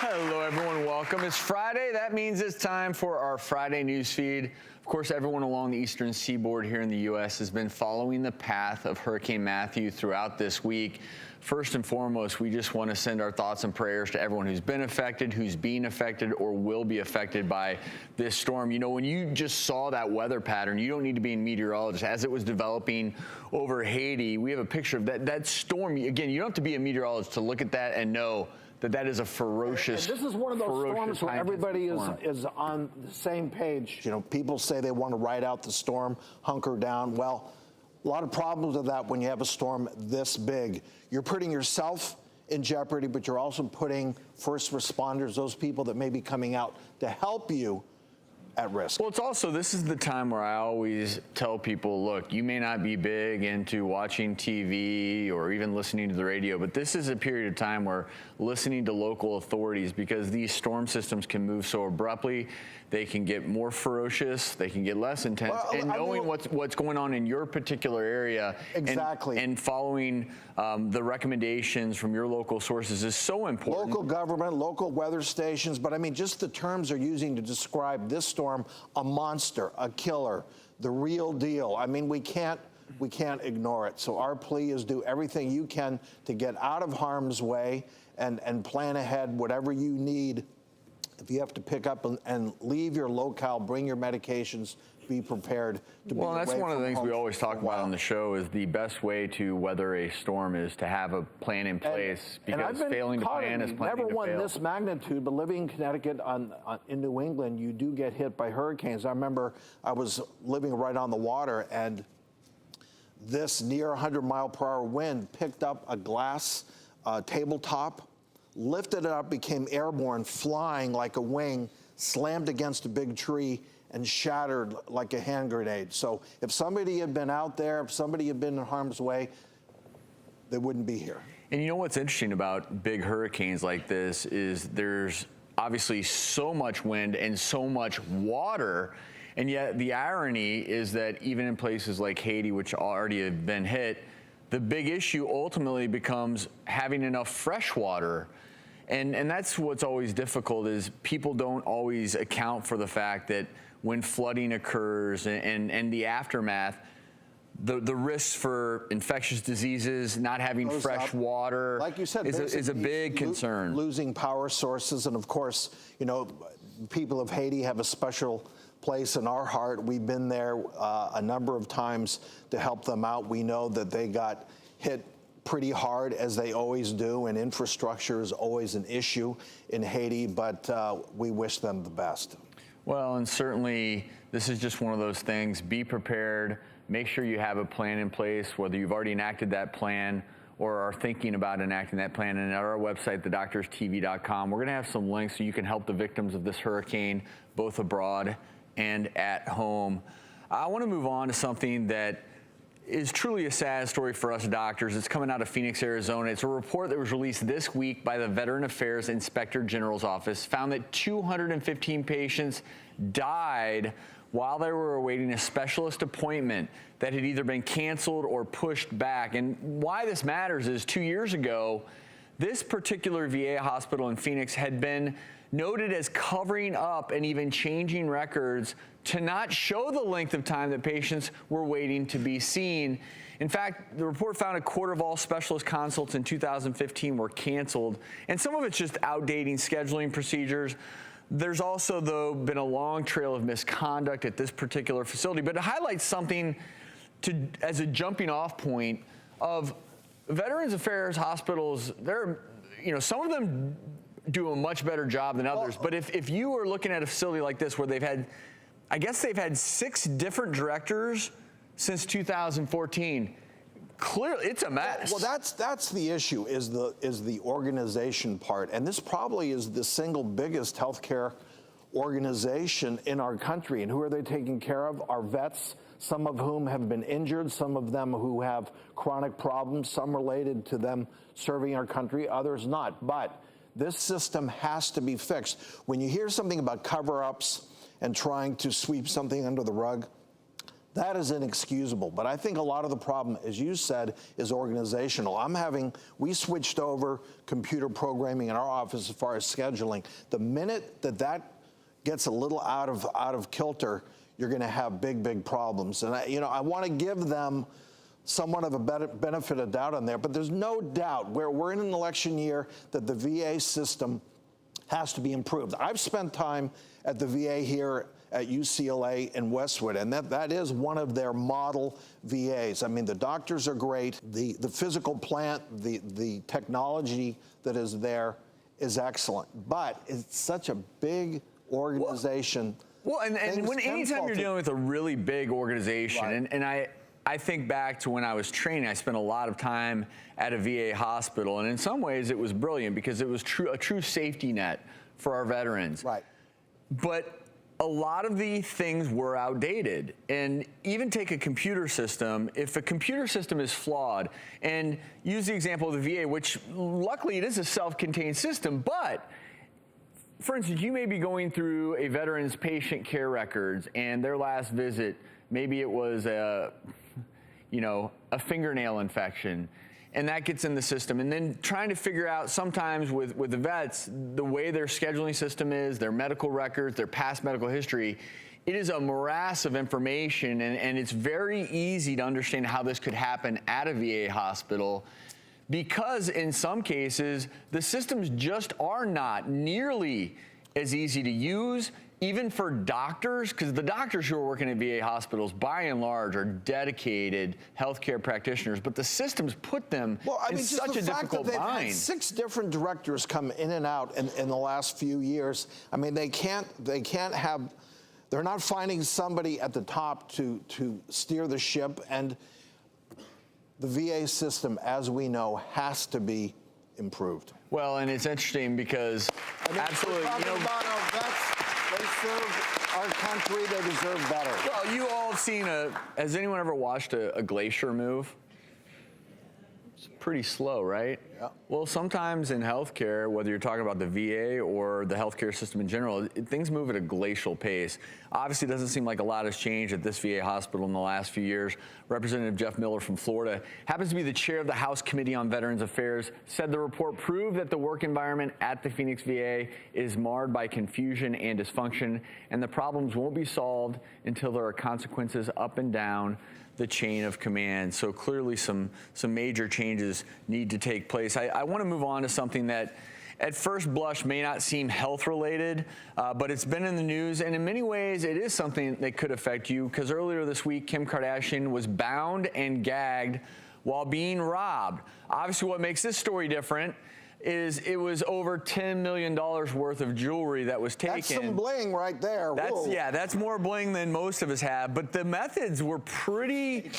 Hello, everyone. Welcome. It's Friday. That means it's time for our Friday news feed. Of course, everyone along the eastern seaboard here in the U.S. has been following the path of Hurricane Matthew throughout this week. First and foremost, we just want to send our thoughts and prayers to everyone who's been affected, who's being affected, or will be affected by this storm. You know, when you just saw that weather pattern, you don't need to be a meteorologist. As it was developing over Haiti, we have a picture of that storm. Again, you don't have to be a meteorologist to look at that and know that is a ferocious. And this is one of those storms where everybody is on the same page. You know, people say they want to ride out the storm, hunker down. Well, a lot of problems with that when you have a storm this big. You're putting yourself in jeopardy, but you're also putting first responders, those people that may be coming out to help you, at risk. Well, it's also, this is the time where I always tell people, look, you may not be big into watching TV or even listening to the radio, but this is a period of time where listening to local authorities, because these storm systems can move so abruptly, they can get more ferocious, they can get less intense, and knowing what's going on in your particular area exactly, and following the recommendations from your local sources is so important. Local government, local weather stations, but I mean, just the terms they're using to describe this storm, a monster, a killer, the real deal. I mean, we can't ignore it. So our plea is do everything you can to get out of harm's way and plan ahead, whatever you need. If you have to pick up and leave your locale, bring your medications, be prepared to be away from home. Well, that's one of the things we always talk about on the show is the best way to weather a storm is to have a plan in place, because failing to plan is planning to fail. Never one this magnitude, but living in Connecticut in New England, you do get hit by hurricanes. I remember I was living right on the water, and this near 100-mile-per-hour wind picked up a glass tabletop, lifted it up, became airborne, flying like a wing, slammed against a big tree, and shattered like a hand grenade. So if somebody had been out there, if somebody had been in harm's way, they wouldn't be here. And you know what's interesting about big hurricanes like this is there's obviously so much wind and so much water, and yet the irony is that even in places like Haiti, which already have been hit, the big issue ultimately becomes having enough fresh water. And that's what's always difficult, is people don't always account for the fact that when flooding occurs and the aftermath, the risks for infectious diseases, not having fresh water, like you said, is a big concern. Losing power sources, and of course, you know, people of Haiti have a special place in our heart. We've been there a number of times to help them out. We know that they got hit pretty hard, as they always do, and infrastructure is always an issue in Haiti, but we wish them the best. Well, and certainly this is just one of those things. Be prepared. Make sure you have a plan in place, whether you've already enacted that plan or are thinking about enacting that plan. And at our website, thedoctorstv.com, we're going to have some links so you can help the victims of this hurricane, both abroad and at home. I want to move on to something that is truly a sad story for us doctors. It's coming out of Phoenix, Arizona. It's a report that was released this week by the Veteran Affairs Inspector General's office, found that 215 patients died while they were awaiting a specialist appointment that had either been canceled or pushed back. And why this matters is 2 years ago, this particular VA hospital in Phoenix had been noted as covering up and even changing records to not show the length of time that patients were waiting to be seen. In fact, the report found a quarter of all specialist consults in 2015 were canceled, and some of it's just outdating scheduling procedures. There's also, though, been a long trail of misconduct at this particular facility, but it highlights something as a jumping off point of Veterans Affairs hospitals. Some of them do a much better job than others. But if you are looking at a facility like this where they've had 6 different directors since 2014, clearly it's a mess. Well, that's the issue, is the organization part. And this probably is the single biggest healthcare organization in our country. And who are they taking care of? Our vets, some of whom have been injured, some of them who have chronic problems, some related to them serving our country, others not. But this system has to be fixed. When you hear something about cover-ups and trying to sweep something under the rug, That is inexcusable. But I think a lot of the problem, as you said, is organizational. We switched over computer programming in our office as far as scheduling. The minute that gets a little out of kilter, you're going to have big problems. And I want to give them somewhat of a benefit of doubt on there, but there's no doubt we're in an election year that the VA system has to be improved. I've spent time at the VA here at UCLA in Westwood, and that is one of their model VAs. I mean, the doctors are great. The physical plant, the technology that is there is excellent, but it's such a big organization. Well, and anytime you're dealing with a really big organization, right. and I think back to when I was training, I spent a lot of time at a VA hospital, and in some ways it was brilliant because it was a true safety net for our veterans. Right. But a lot of the things were outdated. And even take a computer system, if a computer system is flawed, and use the example of the VA, which luckily it is a self-contained system, but for instance, you may be going through a veteran's patient care records and their last visit, maybe it was a fingernail infection, and that gets in the system. And then trying to figure out sometimes with the vets, the way their scheduling system is, their medical records, their past medical history, it is a morass of information, and it's very easy to understand how this could happen at a VA hospital, because in some cases, the systems just are not nearly as easy to use, even for doctors, because the doctors who are working at VA hospitals, by and large, are dedicated healthcare practitioners, but the systems put them in such a difficult bind. Had 6 different directors come in and out in the last few years. I mean, they can't have, they're not finding somebody at the top to steer the ship, and the VA system, as we know, has to be improved. Well, and it's interesting because absolutely, They serve our country. They deserve better. Well, you all have seen has anyone ever watched a glacier move? It's pretty slow, right? Yeah. Well, sometimes in healthcare, whether you're talking about the VA or the healthcare system in general, things move at a glacial pace. Obviously, it doesn't seem like a lot has changed at this VA hospital in the last few years. Representative Jeff Miller from Florida happens to be the chair of the House Committee on Veterans Affairs, said the report proved that the work environment at the Phoenix VA is marred by confusion and dysfunction, and the problems won't be solved until there are consequences up and down the chain of command. So clearly some major changes need to take place. I want to move on to something that at first blush may not seem health related, but it's been in the news, and in many ways it is something that could affect you, because earlier this week Kim Kardashian was bound and gagged while being robbed. Obviously what makes this story different is it was over $10 million worth of jewelry that was taken. That's some bling right there. That's more bling than most of us have, but the methods were pretty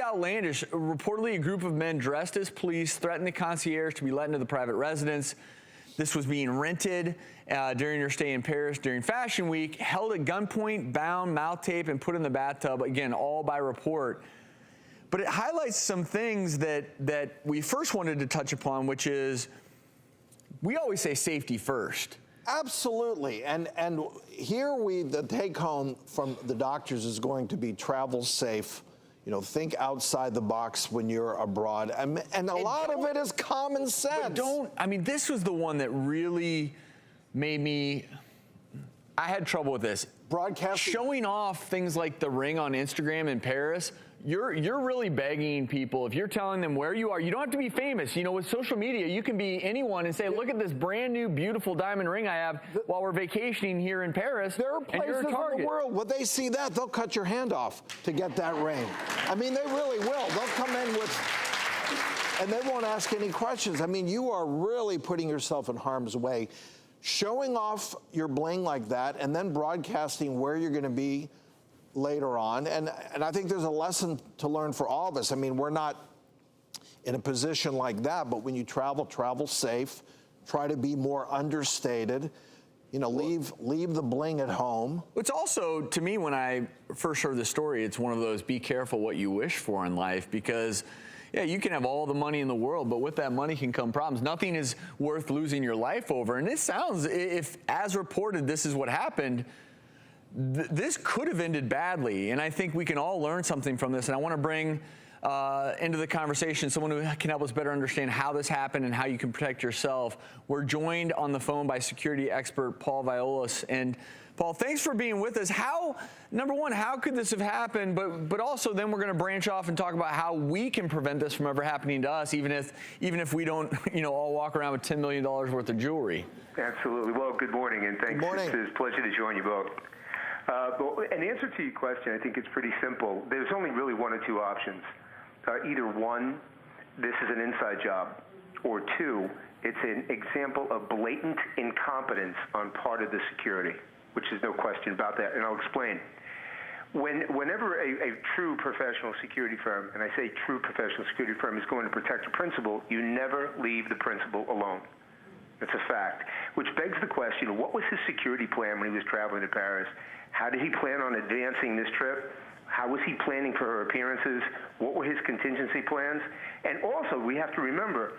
outlandish. Reportedly, a group of men dressed as police threatened the concierge to be let into the private residence. This was being rented during your stay in Paris during Fashion Week, held at gunpoint, bound, mouth tape, and put in the bathtub, again, all by report. But it highlights some things that we first wanted to touch upon, which is, we always say safety first. Absolutely, and here the take home from the doctors is going to be travel safe. Think outside the box when you're abroad, and a lot of it is common sense. But this was the one that really made me. I had trouble with this. Broadcasting, showing off things like the ring on Instagram in Paris. You're really begging people, if you're telling them where you are, you don't have to be famous. With social media, you can be anyone and say, look at this brand new, beautiful diamond ring I have while we're vacationing here in Paris. There are places in the world, when they see that, they'll cut your hand off to get that ring. They really will. They'll come in and they won't ask any questions. You are really putting yourself in harm's way. Showing off your bling like that and then broadcasting where you're going to be later on, and I think there's a lesson to learn for all of us. We're not in a position like that, but when you travel safe, try to be more understated, leave the bling at home. It's also, to me, when I first heard the story, it's one of those be careful what you wish for in life, because you can have all the money in the world, but with that money can come problems. Nothing is worth losing your life over. And this sounds, if as reported, this is what happened, this could have ended badly, and I think we can all learn something from this. And I want to bring into the conversation someone who can help us better understand how this happened and how you can protect yourself. We're joined on the phone by security expert Paul Viollis. And Paul, thanks for being with us. Number one, how could this have happened? But also then we're going to branch off and talk about how we can prevent this from ever happening to us, even if we don't, all walk around with $10 million worth of jewelry. Absolutely. Well, good morning, and thanks. Good morning. It's a pleasure to join you both. In answer to your question, I think it's pretty simple. There's only really one or two options. Either one, this is an inside job, or two, it's an example of blatant incompetence on part of the security, which is no question about that, and I'll explain. Whenever a true professional security firm, and I say true professional security firm, is going to protect a principal, you never leave the principal alone. That's a fact, which begs the question, what was his security plan when he was traveling to Paris? How did he plan on advancing this trip? How was he planning for her appearances? What were his contingency plans? And also, we have to remember,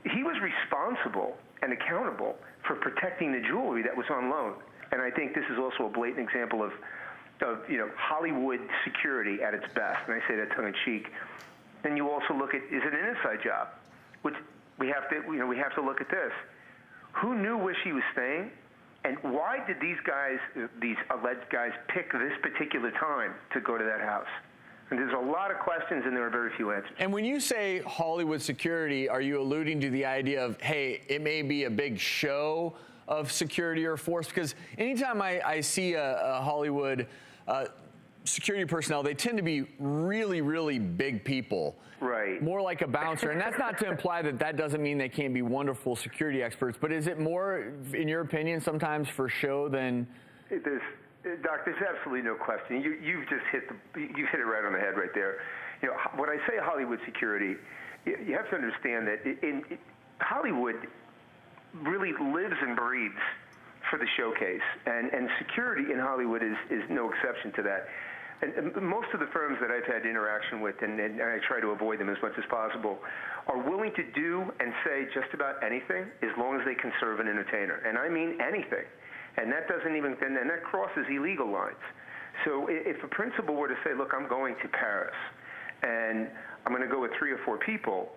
he was responsible and accountable for protecting the jewelry that was on loan. And I think this is also a blatant example of Hollywood security at its best. And I say that tongue-in-cheek. Then you also look at, is it an inside job? Which we have to look at this. Who knew where she was staying? And why did these alleged guys, pick this particular time to go to that house? And there's a lot of questions, and there are very few answers. And when you say Hollywood security, are you alluding to the idea of, hey, it may be a big show of security or force? Because anytime I see a Hollywood security personnel, they tend to be really, really big people. Right. More like a bouncer. And that's not to imply that doesn't mean they can't be wonderful security experts, but is it more, in your opinion, sometimes for show than... Doc, there's absolutely no question. You've just hit it right on the head right there. When I say Hollywood security, you have to understand that Hollywood really lives and breathes for the showcase, and security in Hollywood is no exception to that. And most of the firms that I've had interaction with, and I try to avoid them as much as possible, are willing to do and say just about anything as long as they can serve an entertainer. And I mean anything. And that and that crosses illegal lines. So if a principal were to say, look, I'm going to Paris, and I'm going to go with 3 or 4 people,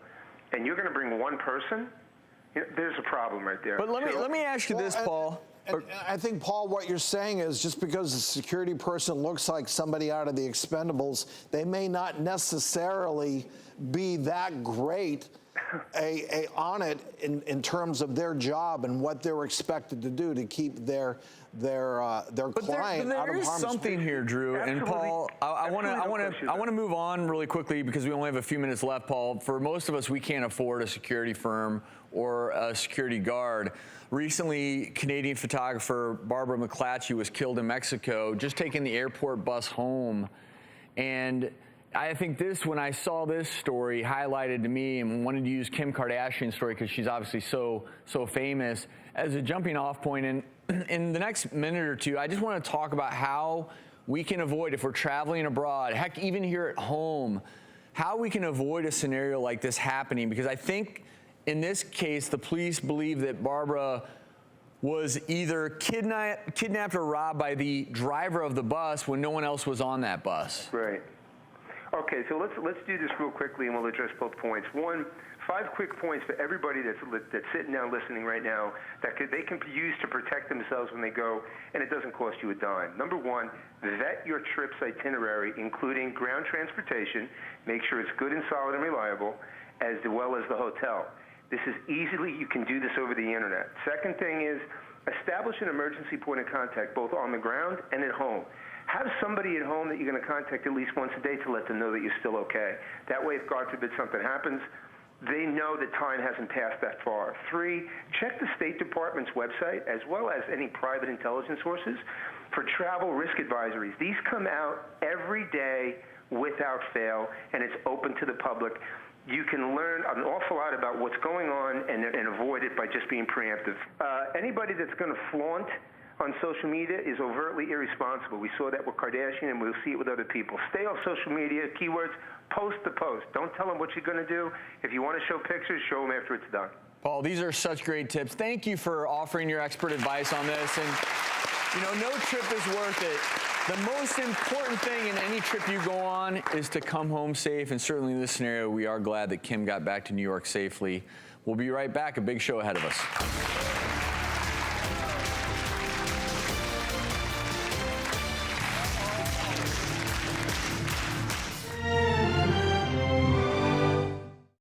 and you're going to bring one person, there's a problem right there. But let me ask you this, Paul. And I think, Paul, what you're saying is just because the security person looks like somebody out of the Expendables, they may not necessarily be that great on it in terms of their job and what they're expected to do to keep their client out of harm's way. There is something here, Drew. Absolutely. And Paul, I want to move on really quickly because we only have a few minutes left, Paul. For most of us, we can't afford a security firm or a security guard. Recently, Canadian photographer Barbara McClatchy was killed in Mexico, just taking the airport bus home. And I think when I saw this story highlighted to me, and wanted to use Kim Kardashian's story because she's obviously so famous, as a jumping off point. And in the next minute or two, I just want to talk about how we can avoid, if we're traveling abroad, heck, even here at home, how we can avoid a scenario like this happening. Because I think in this case, the police believe that Barbara was either kidnapped or robbed by the driver of the bus when no one else was on that bus. Right. Okay, so let's do this real quickly, and we'll address both points. 5 quick points for everybody that's sitting down listening right now that they can use to protect themselves when they go, and it doesn't cost you a dime. Number 1, vet your trip's itinerary, including ground transportation. Make sure it's good and solid and reliable, as well as the hotel. You can do this over the internet. Second thing is establish an emergency point of contact both on the ground and at home. Have somebody at home that you're going to contact at least once a day to let them know that you're still okay. That way, if God forbid something happens, they know that time hasn't passed that far. 3, check the State Department's website as well as any private intelligence sources for travel risk advisories. These come out every day without fail, and it's open to the public. You can learn an awful lot about what's going on and avoid it by just being preemptive. Anybody that's going to flaunt on social media is overtly irresponsible. We saw that with Kardashian, and we'll see it with other people. Stay off social media. Keywords, post the post. Don't tell them what you're going to do. If you want to show pictures, show them after it's done. Paul, these are such great tips. Thank you for offering your expert advice on this. And You know, no trip is worth it. The most important thing in any trip you go on is to come home safe, and certainly in this scenario, we are glad that Kim got back to New York safely. We'll be right back. A big show ahead of us.